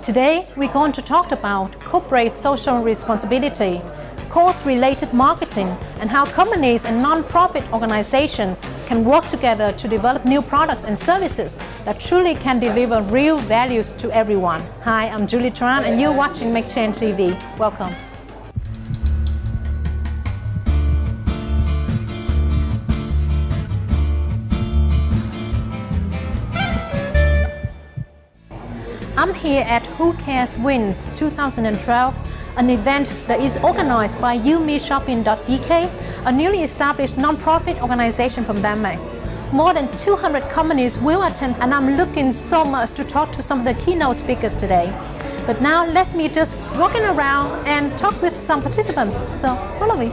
Today, we're going to talk about corporate social responsibility, cause-related marketing, and how companies and non-profit organizations can work together to develop new products and services that truly can deliver real values to everyone. Hi, I'm Julie Tran, and you're watching Make Change TV. Welcome. I'm here at Who Cares Wins 2012, an event that is organized by YouMeShopping.dk, a newly established non-profit organization from Denmark. More than 200 companies will attend, and I'm looking so much to talk to some of the keynote speakers today. But now let's me just walking around and talk with some participants. So follow me.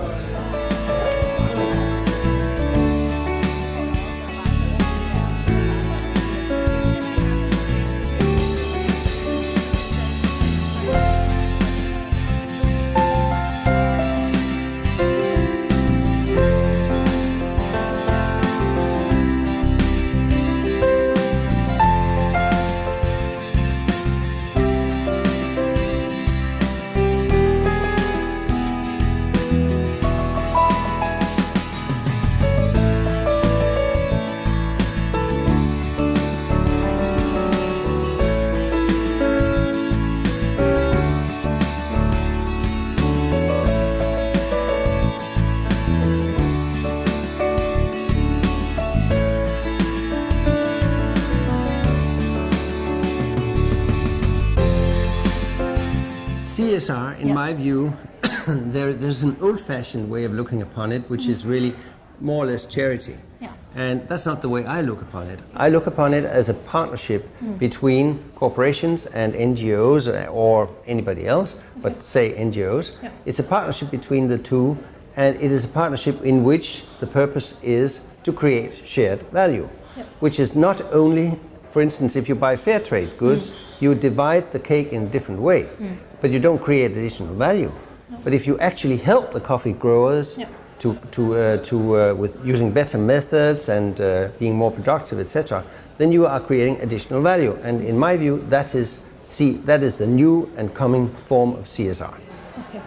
CSR, in my view, there's an old-fashioned way of looking upon it, which is really more or less charity. And that's not the way I look upon it. I look upon it as a partnership between corporations and NGOs or anybody else, but say NGOs. It's a partnership between the two, and it is a partnership in which the purpose is to create shared value, which is not only, for instance, if you buy fair trade goods, you divide the cake in a different way, but you don't create additional value. But if you actually help the coffee growers with using better methods and being more productive, etc., then you are creating additional value. And in my view, that is the new and coming form of CSR. Okay.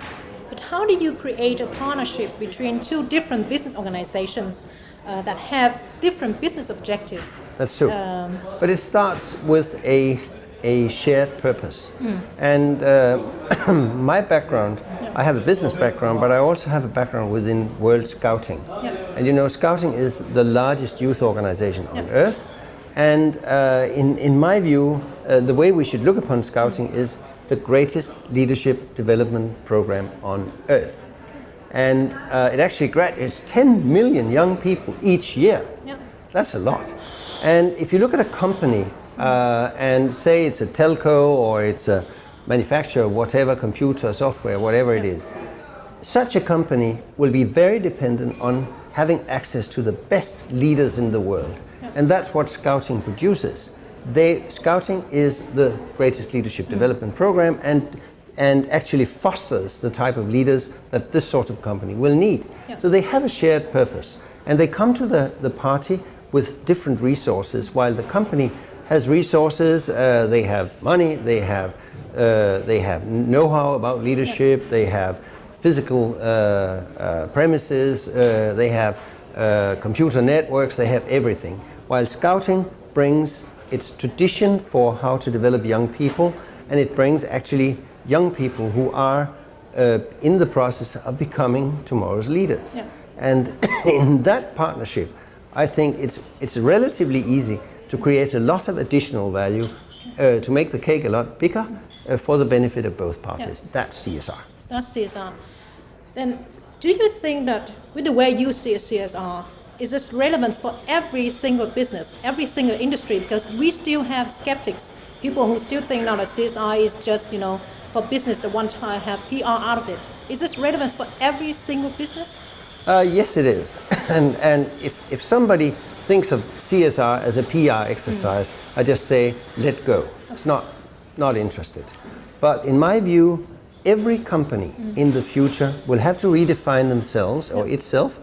But how do you create a partnership between two different business organizations that have different business objectives? That's true. But it starts with a shared purpose. And my background, I have a business background, but I also have a background within World Scouting. And you know, Scouting is the largest youth organization on earth. And in my view, the way we should look upon Scouting is the greatest leadership development program on earth. And it actually graduates 10 million young people each year. That's a lot. And if you look at a company and say it's a telco or it's a manufacturer of whatever, computer, software, whatever it is, such a company will be very dependent on having access to the best leaders in the world. And that's what Scouting produces. Scouting is the greatest leadership development program and actually fosters the type of leaders that this sort of company will need. So they have a shared purpose, and they come to the party with different resources, while the company has resources, they have money, they have know-how about leadership, they have physical premises, they have computer networks, they have everything. While Scouting brings its tradition for how to develop young people, and it brings actually young people who are in the process of becoming tomorrow's leaders. And in that partnership, I think it's relatively easy to create a lot of additional value, to make the cake a lot bigger for the benefit of both parties. That's CSR. That's CSR. Then do you think that with the way you see CSR, is this relevant for every single business, every single industry? Because we still have skeptics, people who still think now that CSR is just, for business that want to have PR out of it. Is this relevant for every single business? Yes, it is. and if somebody thinks of CSR as a PR exercise, I just say, let go. It's not interested. But in my view, every company in the future will have to redefine themselves or itself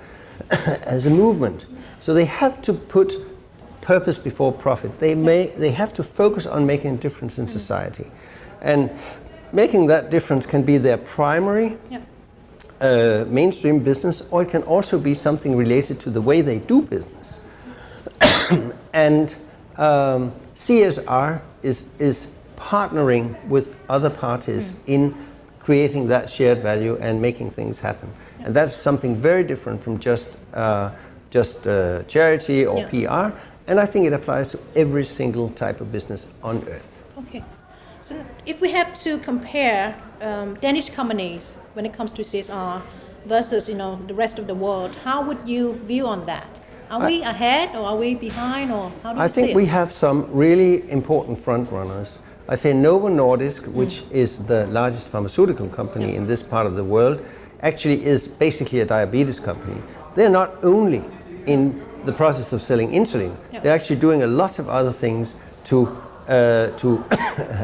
as a movement. So they have to put purpose before profit. They have to focus on making a difference in society. And making that difference can be their primary mainstream business, or it can also be something related to the way they do business. And CSR is partnering with other parties in creating that shared value and making things happen. And that's something very different from just charity or PR. And I think it applies to every single type of business on earth. Okay. So if we have to compare Danish companies when it comes to CSR versus the rest of the world, how would you view on that? Are we ahead or are we behind, or how do you see it? I think we have some really important front runners. I say Novo Nordisk, which is the largest pharmaceutical company in this part of the world, actually is basically a diabetes company. They're not only in the process of selling insulin, they're actually doing a lot of other things to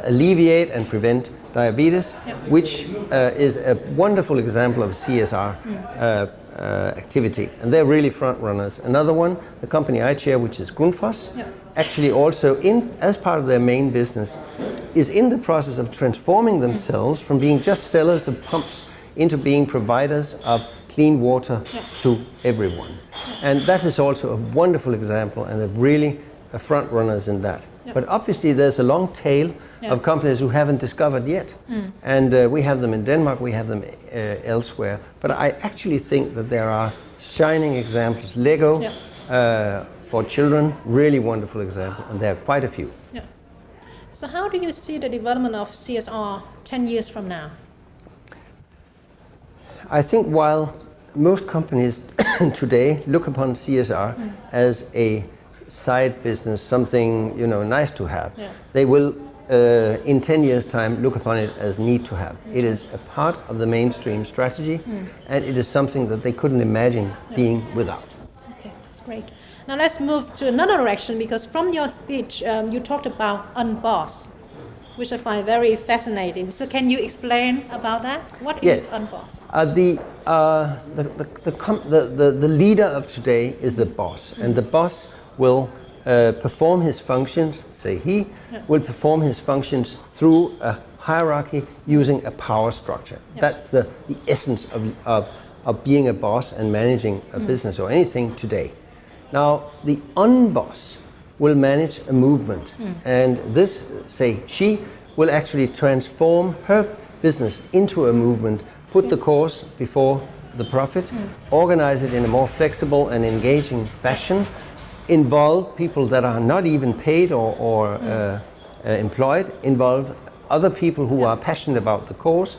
alleviate and prevent diabetes, which is a wonderful example of CSR activity, and they're really front runners. Another one, the company I chair, which is Unboss, actually also as part of their main business is in the process of transforming themselves from being just sellers of pumps into being providers of clean water to everyone. And that is also a wonderful example, and they're really front runners in that. But obviously there's a long tail of companies who haven't discovered yet. And we have them in Denmark, we have them elsewhere. But I actually think that there are shining examples. Lego for children, really wonderful example, and there are quite a few. So how do you see the development of CSR 10 years from now? I think while most companies today look upon CSR as a side business, something nice to have, they will in 10 years time look upon it as need to have. It is a part of the mainstream strategy, and it is something that they couldn't imagine being without. Okay, that's great. Now let's move to another direction, because from your speech you talked about Unboss, which I find very fascinating. So can you explain about that? What is Unboss? The leader of today is the boss, and the boss will perform his functions, will perform his functions through a hierarchy using a power structure. That's the essence of being a boss and managing a business or anything today. Now, the unboss will manage a movement, and she will actually transform her business into a movement, put the course before the profit, organize it in a more flexible and engaging fashion, involve people that are not even paid or employed, involve other people who are passionate about the cause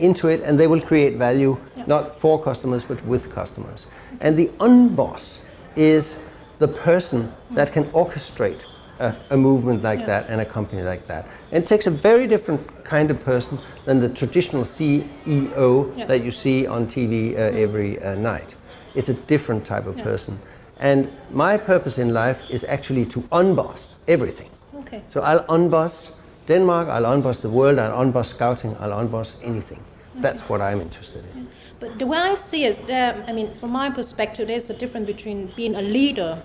into it, and they will create value not for customers but with customers. And the unboss is the person that can orchestrate a movement like that and a company like that. And it takes a very different kind of person than the traditional CEO that you see on TV every night. It's a different type of person. And my purpose in life is actually to unboss everything. Okay. So I'll unboss Denmark, I'll unboss the world, I'll unboss scouting, I'll unboss anything. That's what I'm interested in. But the way I see it, from my perspective, there's a difference between being a leader,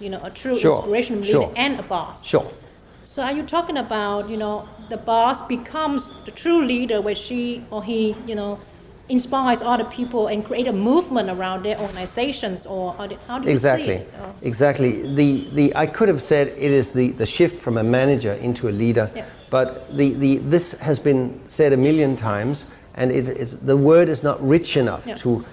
a true inspirational leader, and a boss. Sure. So are you talking about, the boss becomes the true leader where she or he, inspires other people and create a movement around their organizations, or how do you see it? Exactly. I could have said it is the shift from a manager into a leader, but this has been said a million times, and the word is not rich enough to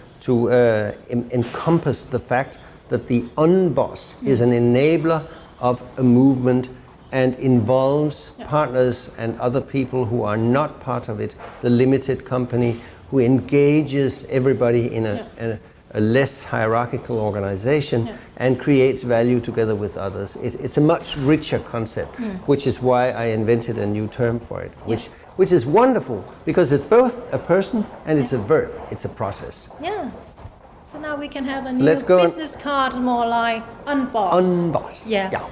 encompass the fact that the unboss is an enabler of a movement and involves partners and other people who are not part of it, the limited company, who engages everybody in a less hierarchical organization and creates value together with others. It's a much richer concept, which is why I invented a new term for it, which is wonderful, because it's both a person and it's a verb, it's a process. Yeah. So now we can have a new business card, more like Unboss. Unboss. Yeah.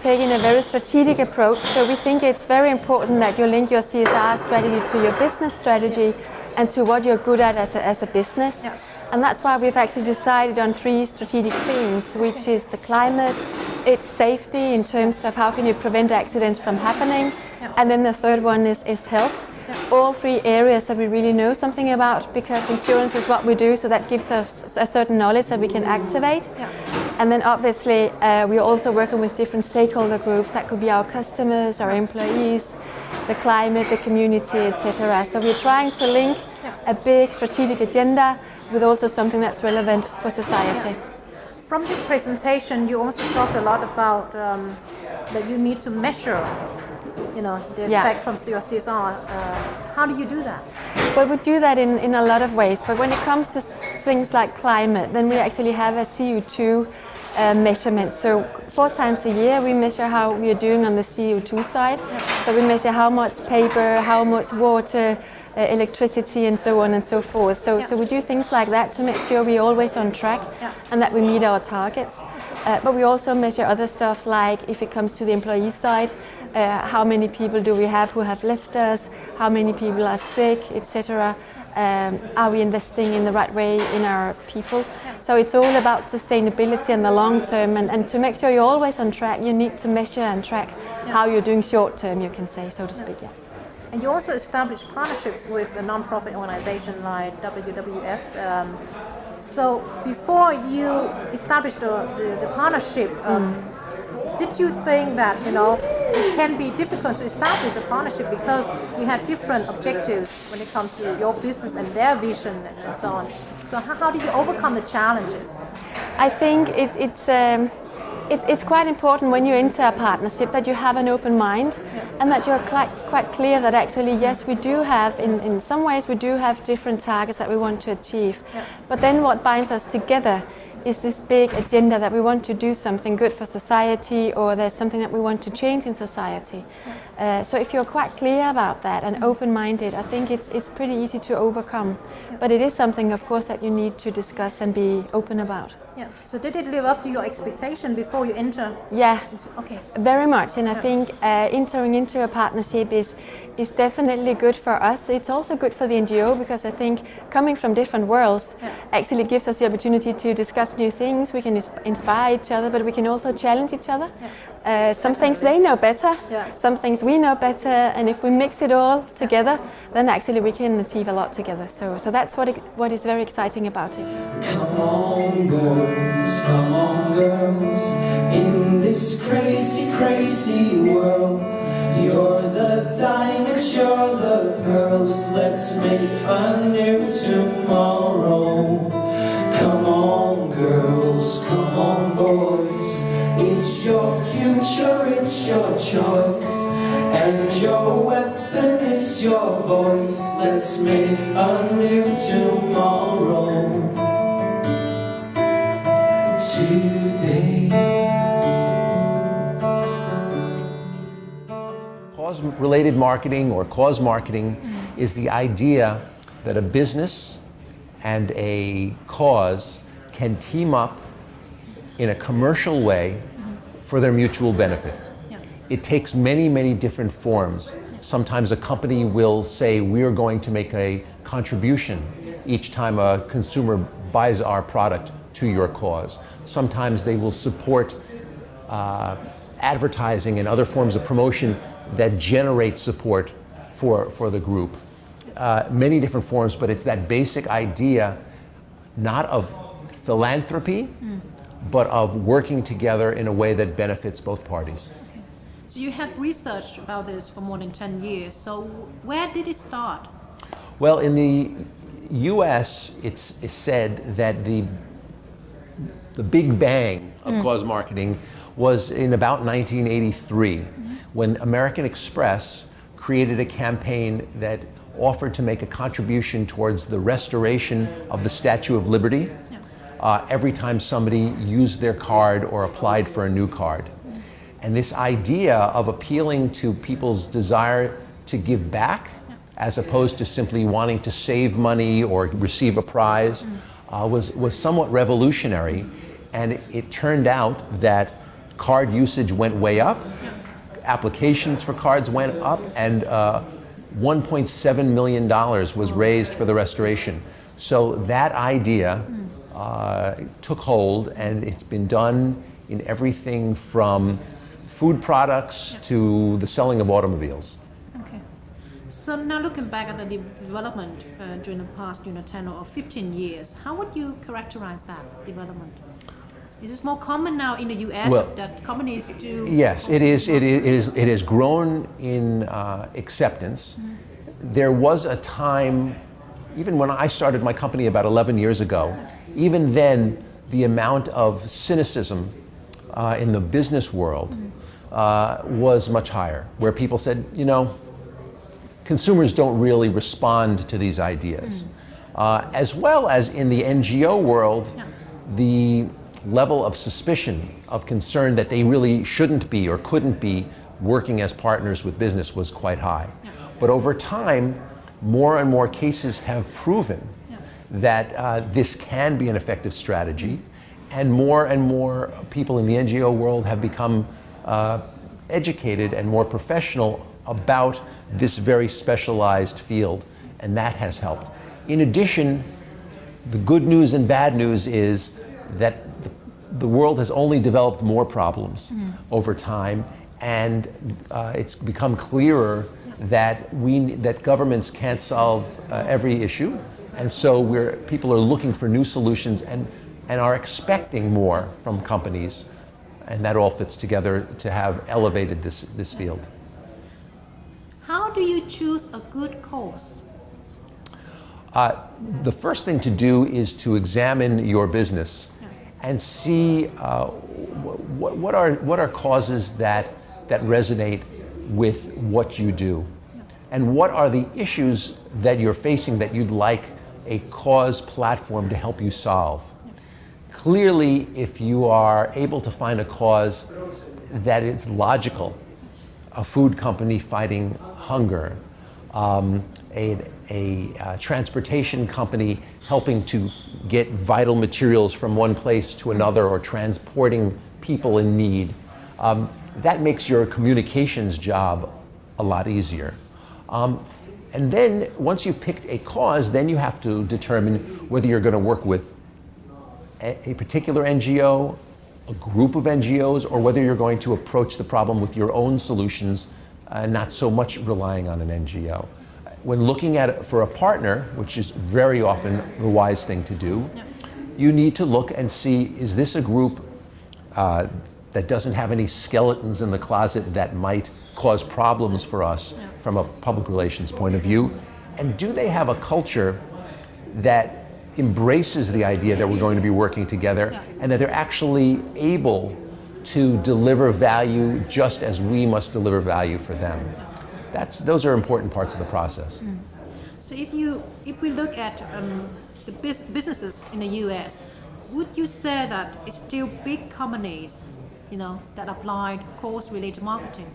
taking a very strategic approach. So we think it's very important that you link your CSR strategy to your business strategy and to what you're good at as a business. Yeah. And that's why we've actually decided on 3 strategic themes, which is the climate, it's safety in terms of how can you prevent accidents from happening, and then the third one is health. All 3 areas that we really know something about, because insurance is what we do, so that gives us a certain knowledge that we can activate. And then obviously we're also working with different stakeholder groups. That could be our customers, our employees, the climate, the community, etc. So we're trying to link a big strategic agenda with also something that's relevant for society. From the presentation, you also talked a lot about that you need to measure, the effect from your CSR. How do you do that? Well, we do that in a lot of ways, but when it comes to things like climate, then we actually have a CO2 measurement. So 4 times a year we measure how we are doing on the CO2 side. So we measure how much paper, how much water, electricity, and so on and so forth. So we do things like that to make sure we're always on track and that we meet our targets. But we also measure other stuff, like if it comes to the employee side, how many people do we have who have left us, how many people are sick, etc. Are we investing in the right way in our people? So it's all about sustainability in the long term, and to make sure you're always on track, you need to measure and track how you're doing short term, you can say, so to speak. And you also established partnerships with a non-profit organization like WWF. So before you established the partnership, did you think that it can be difficult to establish a partnership because you have different objectives when it comes to your business and their vision and so on? So how do you overcome the challenges? I think it's quite important when you enter a partnership that you have an open mind and that you're quite clear that actually, yes, we do have, in some ways, we do have different targets that we want to achieve. But then what binds us together is this big agenda that we want to do something good for society, or there's something that we want to change in society. So if you're quite clear about that and open-minded, I think it's pretty easy to overcome. But it is something, of course, that you need to discuss and be open about. So did it live up to your expectation before you enter? Yeah, okay. Very much. And I think entering into a partnership is definitely good for us. It's also good for the NGO, because I think coming from different worlds actually gives us the opportunity to discuss new things. We can inspire each other, but we can also challenge each other. Some things they know better, some things we know better, and if we mix it all together, then actually we can achieve a lot together. So that's what is very exciting about it. Come on girls, in this crazy, crazy world. You're the diamonds, you're the pearls. Let's make a new tomorrow. Come on girls, come on boys. It's your future, it's your choice, and your weapon is your voice. Let's make a new tomorrow today. Cause-related marketing, or cause marketing, is the idea that a business and a cause can team up in a commercial way for their mutual benefit. It takes many, many different forms. Sometimes a company will say, we are going to make a contribution each time a consumer buys our product to your cause. Sometimes they will support advertising and other forms of promotion that generate support for the group. Many different forms, but it's that basic idea not of philanthropy, but of working together in a way that benefits both parties. So you have researched about this for more than 10 years. So where did it start? Well, in the US, it's said that the big bang of cause marketing was in about 1983, when American Express created a campaign that offered to make a contribution towards the restoration of the Statue of Liberty every time somebody used their card or applied for a new card. And this idea of appealing to people's desire to give back, as opposed to simply wanting to save money or receive a prize, was somewhat revolutionary. And it turned out that card usage went way up, applications for cards went up, and $1.7 million was raised for the restoration. So that idea took hold, and it's been done in everything from food products to the selling of automobiles. Okay. So now looking back at the development during the past 10 or 15 years, how would you characterize that development? Is this more common now in the US that companies do? Yes, it is. It has grown in acceptance. There was a time, even when I started my company about 11 years ago, even then the amount of cynicism in the business world was much higher, where people said, consumers don't really respond to these ideas. As well as in the NGO world, the level of suspicion, of concern that they really shouldn't be or couldn't be working as partners with business was quite high. But over time, more and more cases have proven that this can be an effective strategy, and more people in the NGO world have become educated and more professional about this very specialized field, and that has helped. In addition, the good news and bad news is that the world has only developed more problems over time, and it's become clearer that that governments can't solve every issue, and so people are looking for new solutions and are expecting more from companies, and that all fits together to have elevated this field. How do you choose a good cause? The first thing to do is to examine your business and see what are causes that resonate with what you do, and what are the issues that you're facing that you'd like a cause platform to help you solve. Clearly, if you are able to find a cause that is logical, a food company fighting hunger, a transportation company helping to get vital materials from one place to another, or transporting people in need, that makes your communications job a lot easier. And then once you've picked a cause, then you have to determine whether you're going to work with a particular NGO, a group of NGOs, or whether you're going to approach the problem with your own solutions, not so much relying on an NGO. When looking at it for a partner, which is very often the wise thing to do, you need to look and see, is this a group that doesn't have any skeletons in the closet that might cause problems for us from a public relations point of view? And do they have a culture that embraces the idea that we're going to be working together, and that they're actually able to deliver value just as we must deliver value for them? Those are important parts of the process. So if we look at the businesses in the US, would you say that it's still big companies, that applied cause-related marketing?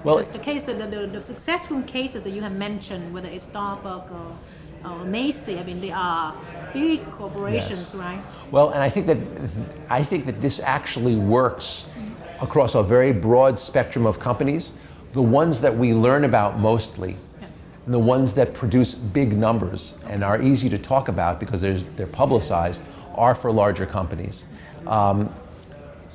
Well, because the successful cases that you have mentioned, whether it's Starbucks or Macy, they are big corporations, right? Well, and I think that this actually works across a very broad spectrum of companies. The ones that we learn about mostly, and the ones that produce big numbers and are easy to talk about because they're publicized, are for larger companies.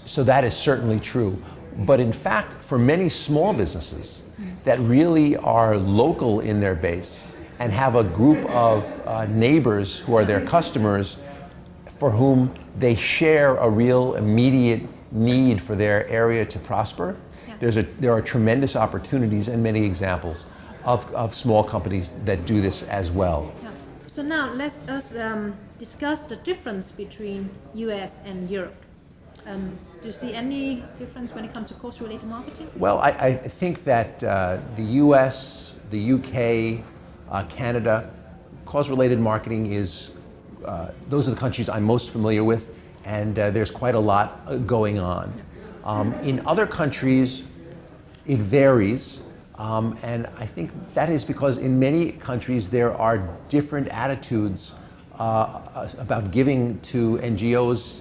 So that is certainly true. But in fact, for many small businesses that really are local in their base and have a group of neighbors who are their customers, for whom they share a real immediate need for their area to prosper, there are tremendous opportunities and many examples of small companies that do this as well. So now let's discuss the difference between US and Europe. Do you see any difference when it comes to cause-related marketing? Well, I think that the US, the UK, Canada, cause-related marketing is, those are the countries I'm most familiar with, and there's quite a lot going on. In other countries, it varies, and I think that is because in many countries there are different attitudes about giving to NGOs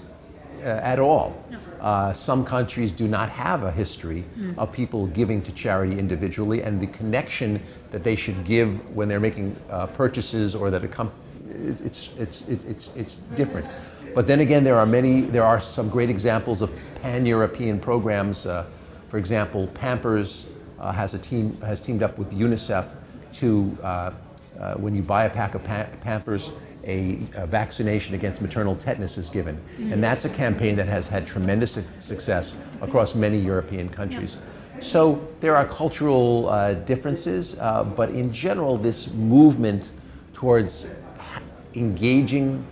at all. Some countries do not have a history of people giving to charity individually, and the connection that they should give when they're making purchases, or that it's different. But then again, there are some great examples of pan-European programs. For example, Pampers has teamed up with UNICEF to, when you buy a pack of Pampers, a vaccination against maternal tetanus is given. And that's a campaign that has had tremendous success across many European countries. So there are cultural differences, but in general, this movement towards engaging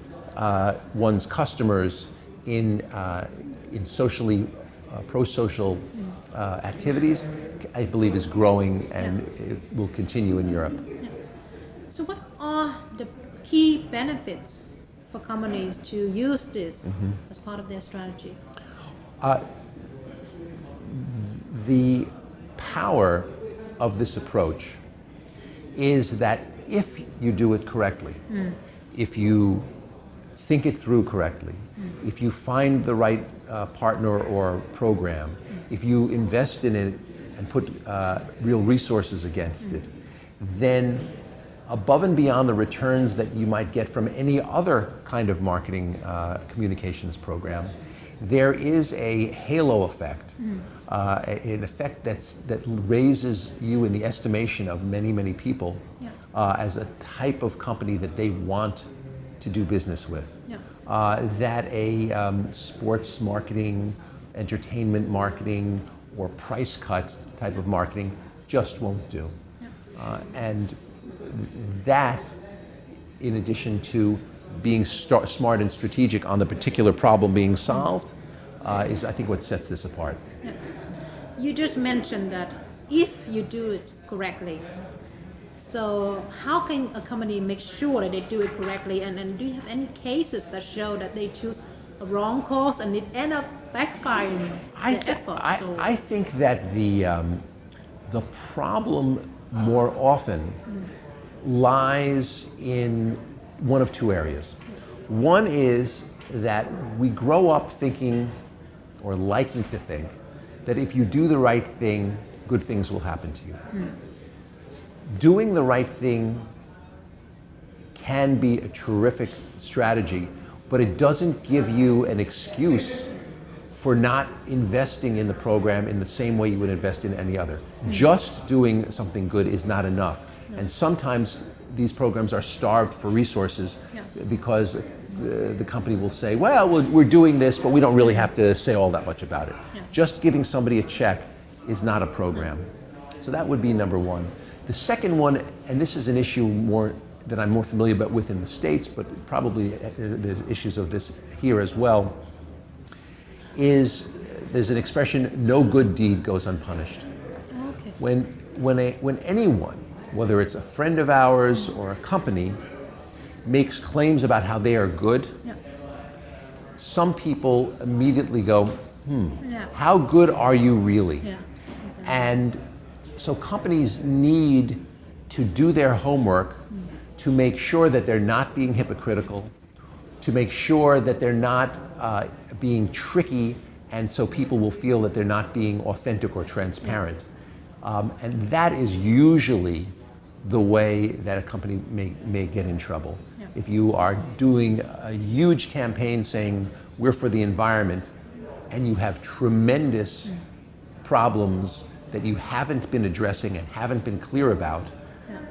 one's customers in socially pro-social activities, I believe, is growing, and it will continue in Europe. So what are the key benefits for companies to use this as part of their strategy? The power of this approach is that if you do it correctly, if you think it through correctly, if you find the right partner or program, if you invest in it and put real resources against it, then above and beyond the returns that you might get from any other kind of marketing communications program, there is a halo effect, an effect that raises you in the estimation of many, many people as a type of company that they want to do business with. That a sports marketing, entertainment marketing, or price cut type of marketing just won't do. And that, in addition to being smart and strategic on the particular problem being solved, is, I think, what sets this apart. You just mentioned that if you do it correctly, so how can a company make sure that they do it correctly? And do you have any cases that show that they choose a wrong course and it end up backfiring their efforts? I think that the problem more often lies in one of two areas. One is that we grow up thinking, or liking to think, that if you do the right thing, good things will happen to you. Doing the right thing can be a terrific strategy, but it doesn't give you an excuse for not investing in the program in the same way you would invest in any other. Just doing something good is not enough. And sometimes these programs are starved for resources because the company will say, well, we're doing this, but we don't really have to say all that much about it. Just giving somebody a check is not a program. So that would be number one. The second one, and this is an issue that I'm more familiar with in the States, but probably there's issues of this here as well, is there's an expression, no good deed goes unpunished. Okay. When anyone, whether it's a friend of ours or a company, makes claims about how they are good, some people immediately go, how good are you really? Exactly. And so companies need to do their homework to make sure that they're not being hypocritical, to make sure that they're not being tricky, and so people will feel that they're not being authentic or transparent. And that is usually the way that a company may get in trouble. If you are doing a huge campaign saying we're for the environment, and you have tremendous problems that you haven't been addressing and haven't been clear about,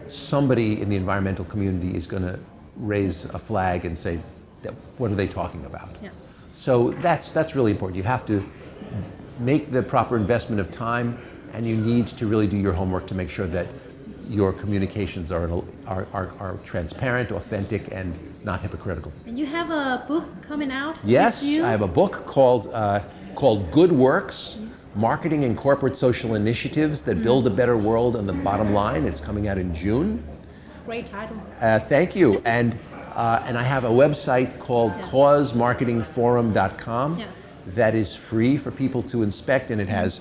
somebody in the environmental community is going to raise a flag and say, what are they talking about? So that's really important. You have to make the proper investment of time, and you need to really do your homework to make sure that your communications are transparent, authentic, and not hypocritical. And you have a book coming out? Yes, I have a book called Good Works, Marketing and Corporate Social Initiatives that Build a Better World on the Bottom Line. It's coming out in June. Great title. Thank you. And I have a website called causemarketingforum.com that is free for people to inspect, and it has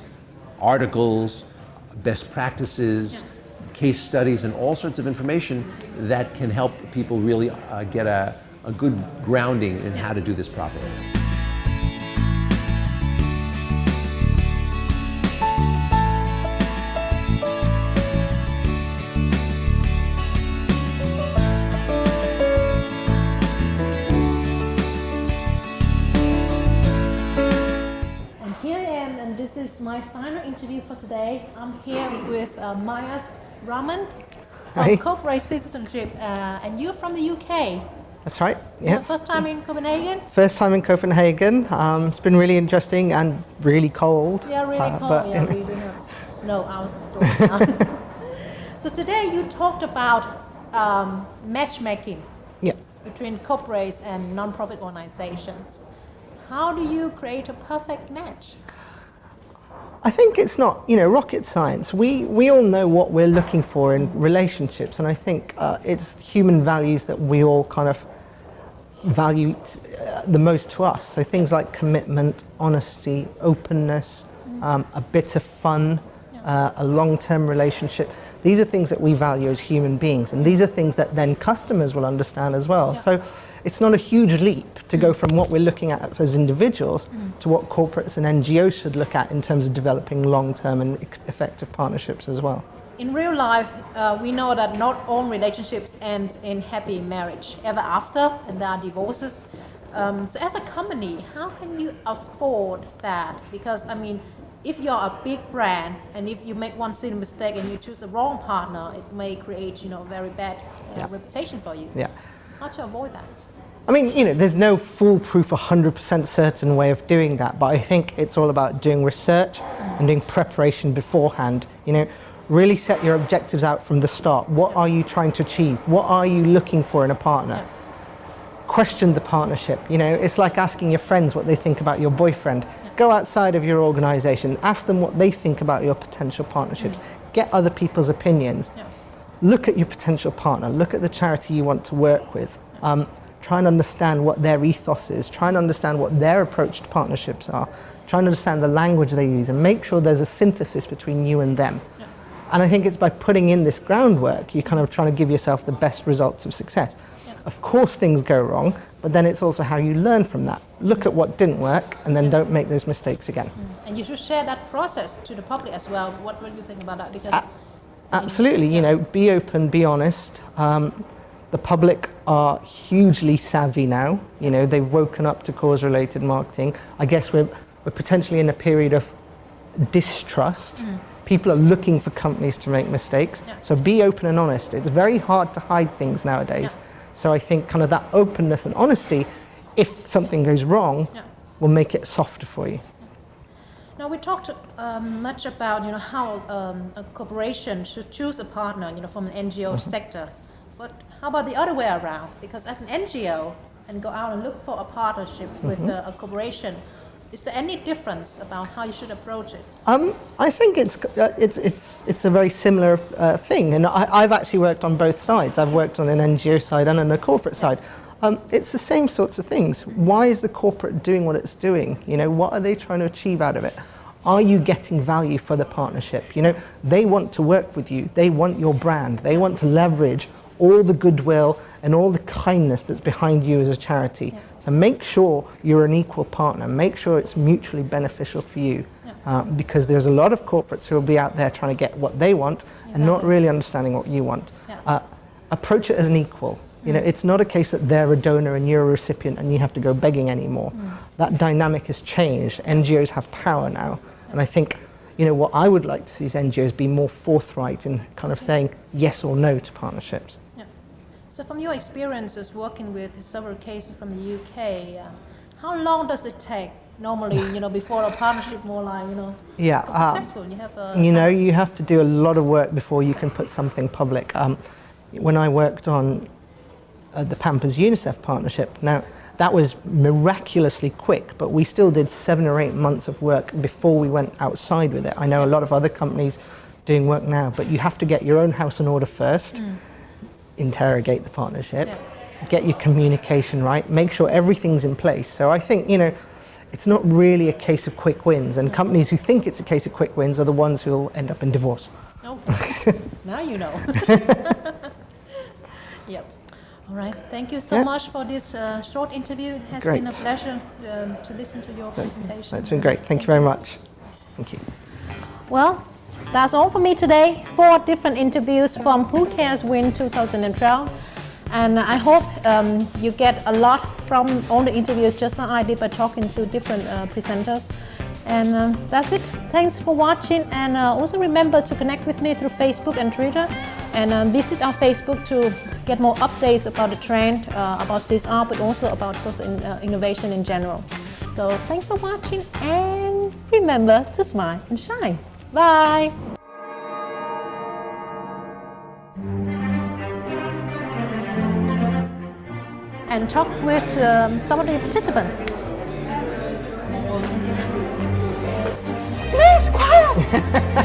articles, best practices, case studies, and all sorts of information that can help people really get a good grounding in how to do this properly. my final interview for today. I'm here with Myers Raman Hi. from Corporate Citizenship, and you're from the UK. That's right, yes. First time in Copenhagen? First time in Copenhagen. It's been really interesting and really cold. Yeah, really cold. but, Yeah, we do have snow outdoors now. So today you talked about matchmaking Yeah. between corporates and non-profit organizations. How do you create a perfect match? I think it's not, rocket science. We all know what we're looking for in relationships, and I think it's human values that we all kind of value the most to us. So things like commitment, honesty, openness, a bit of fun, a long-term relationship. These are things that we value as human beings, and these are things that then customers will understand as well. Yeah. So it's not a huge leap to go from what we're looking at as individuals to what corporates and NGOs should look at in terms of developing long-term and effective partnerships as well. In real life, we know that not all relationships end in happy marriage ever after, and there are divorces. So as a company, how can you afford that? Because, I mean, if you're a big brand and if you make one silly mistake and you choose the wrong partner, it may create, very bad reputation for you. Yeah. How to avoid that? I mean, there's no foolproof 100% certain way of doing that, but I think it's all about doing research and doing preparation beforehand. Really set your objectives out from the start. What are you trying to achieve? What are you looking for in a partner? Yeah. Question the partnership. It's like asking your friends what they think about your boyfriend. Go outside of your organization, ask them what they think about your potential partnerships. Get other people's opinions. Yeah. Look at your potential partner, look at the charity you want to work with. Try and understand what their ethos is, try and understand what their approach to partnerships are, try and understand the language they use, and make sure there's a synthesis between you and them. Yeah. And I think it's by putting in this groundwork, you're kind of trying to give yourself the best results of success. Yeah. Of course things go wrong, but then it's also how you learn from that. Look at what didn't work, and then don't make those mistakes again. And you should share that process to the public as well. What do you think about that? Because Absolutely, be open, be honest. The public are hugely savvy now. They've woken up to cause-related marketing. I guess we're potentially in a period of distrust. People are looking for companies to make mistakes. Yeah. So be open and honest. It's very hard to hide things nowadays. Yeah. So I think kind of that openness and honesty, if something goes wrong, will make it softer for you. Now we talked much about how a corporation should choose a partner from an NGO sector, but how about the other way around? Because as an NGO and go out and look for a partnership with a corporation, is there any difference about how you should approach it? I think it's a very similar thing, and I've actually worked on both sides. I've worked on an NGO side and on a corporate side. It's the same sorts of things. Why is the corporate doing what it's doing? What are they trying to achieve out of it? Are you getting value for the partnership? They want to work with you. They want your brand. They want to leverage all the goodwill and all the kindness that's behind you as a charity. Yeah. So make sure you're an equal partner. Make sure it's mutually beneficial for you. Because there's a lot of corporates who will be out there trying to get what they want and not really understanding what you want. Yeah. Approach it as an equal. It's not a case that they're a donor and you're a recipient and you have to go begging anymore. That dynamic has changed. NGOs have power now. And I think, what I would like to see is NGOs be more forthright in kind of saying yes or no to partnerships. Yeah. So from your experiences working with several cases from the UK, how long does it take normally, before a partnership more like, successful? You have to do a lot of work before you can put something public. When I worked on the Pampers UNICEF partnership, now that was miraculously quick, but we still did 7 or 8 months of work before we went outside with it. I know a lot of other companies doing work now, but you have to get your own house in order first, interrogate the partnership, get your communication right, make sure everything's in place. So I think, it's not really a case of quick wins, and companies who think it's a case of quick wins are the ones who will end up in divorce. Okay. Now you know. Yep. All right. Thank you so much for this short interview. It has been a pleasure to listen to your presentation. It's been great. Thank you very much. Thank you. Well, that's all for me today. 4 different interviews from Who Cares Win 2012. And I hope you get a lot from all the interviews, just like I did by talking to different presenters. And that's it. Thanks for watching, and also remember to connect with me through Facebook and Twitter, and visit our Facebook to get more updates about the trend, about CSR, but also about social innovation in general. So thanks for watching, and remember to smile and shine. Bye! And talk with some of the participants. Please, quiet!